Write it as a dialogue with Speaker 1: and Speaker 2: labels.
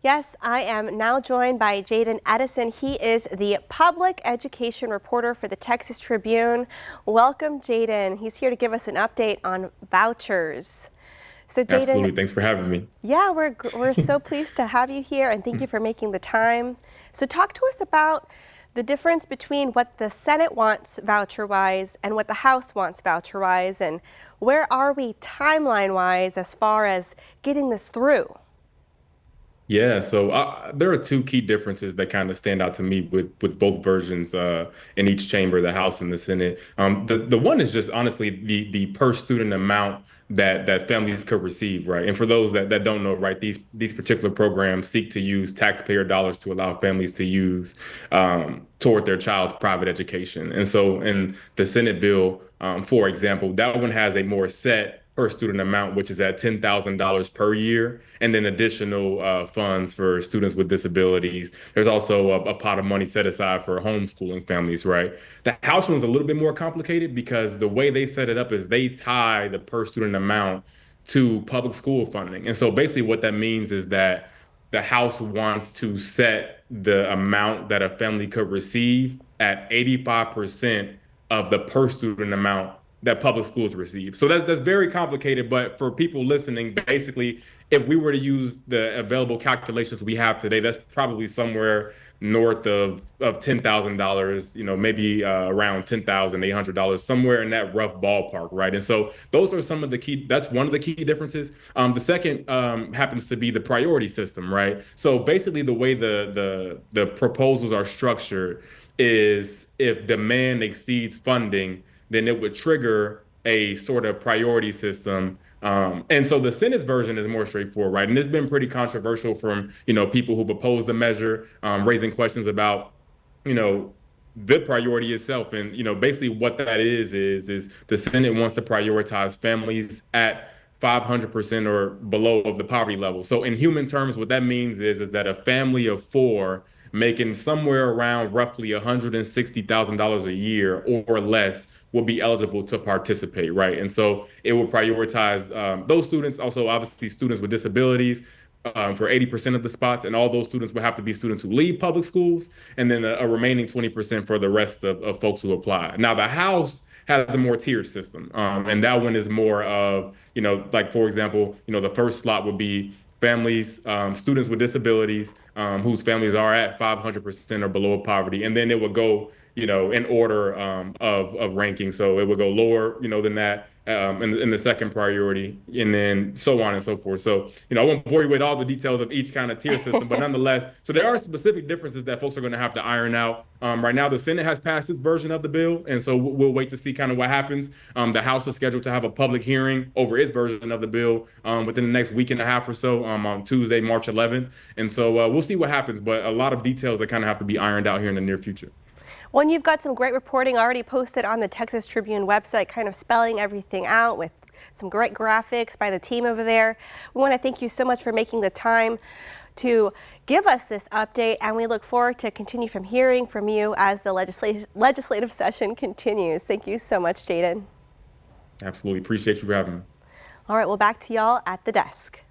Speaker 1: Yes, I am now joined by Jaden Edison. He is the public education reporter for the Texas Tribune. Welcome, Jaden. He's here to give us an update on vouchers. So, Jaden,
Speaker 2: Absolutely. Thanks for having me.
Speaker 1: yeah, we're so pleased to have you here, and thank you for making the time. So, talk to us about the difference between what the Senate wants voucher-wise and what the House wants voucher-wise, and where are we timeline-wise as far as getting this through?
Speaker 2: Yeah, so there are two key differences that kind of stand out to me with both versions in each chamber, the House and the Senate. The one is just honestly the per student amount that families could receive, right? And for those that don't know, right, these particular programs seek to use taxpayer dollars to allow families to use toward their child's private education. And so in the Senate bill, for example, that one has a more set per student amount, which is at $10,000 per year, and then additional funds for students with disabilities. There's also a pot of money set aside for homeschooling families, right? The House one's a little bit more complicated because the way they set it up is they tie the per student amount to public school funding. And so basically what that means is that the House wants to set the amount that a family could receive at 85% of the per student amount that public schools receive. So that's very complicated. But for people listening, basically, if we were to use the available calculations we have today, that's probably somewhere north of $10,000, maybe around $10,800, somewhere in that rough ballpark, right? And so those are some of the key. That's one of the key differences. The second happens to be the priority system, right? So basically, the way the proposals are structured is if demand exceeds funding, then it would trigger a sort of priority system. And so the Senate's version is more straightforward, right? And it's been pretty controversial from, people who've opposed the measure, raising questions about, you know, the priority itself. And, basically what that is the Senate wants to prioritize families at 500% or below of the poverty level. So in human terms, what that means is that a family of four making somewhere around roughly $160,000 a year or less will be eligible to participate, right? And so it will prioritize those students, also obviously students with disabilities, for 80% of the spots, and all those students will have to be students who leave public schools, and then a remaining 20% for the rest of folks who apply. Now, the House has a more tiered system, and that one is more of, like for example, the first slot would be families, students with disabilities, whose families are at 500% or below poverty, and then it would go, in order of ranking. So it would go lower, than that, in the second priority, and then so on and so forth. So, I won't bore you with all the details of each kind of tier system, but nonetheless, so there are specific differences that folks are going to have to iron out. Right now, the Senate has passed its version of the bill, and so we'll wait to see kind of what happens. The House is scheduled to have a public hearing over its version of the bill within the next week and a half or so, on Tuesday, March 11th. And so we'll see what happens, but a lot of details that kind of have to be ironed out here in the near future.
Speaker 1: Well, and you've got some great reporting already posted on the Texas Tribune website, kind of spelling everything out with some great graphics by the team over there. We want to thank you so much for making the time to give us this update, and we look forward to continue from hearing from you as the legislative session continues. Thank you so much, Jaden.
Speaker 2: Absolutely. Appreciate you for having me.
Speaker 1: All right, well, back to y'all at the desk.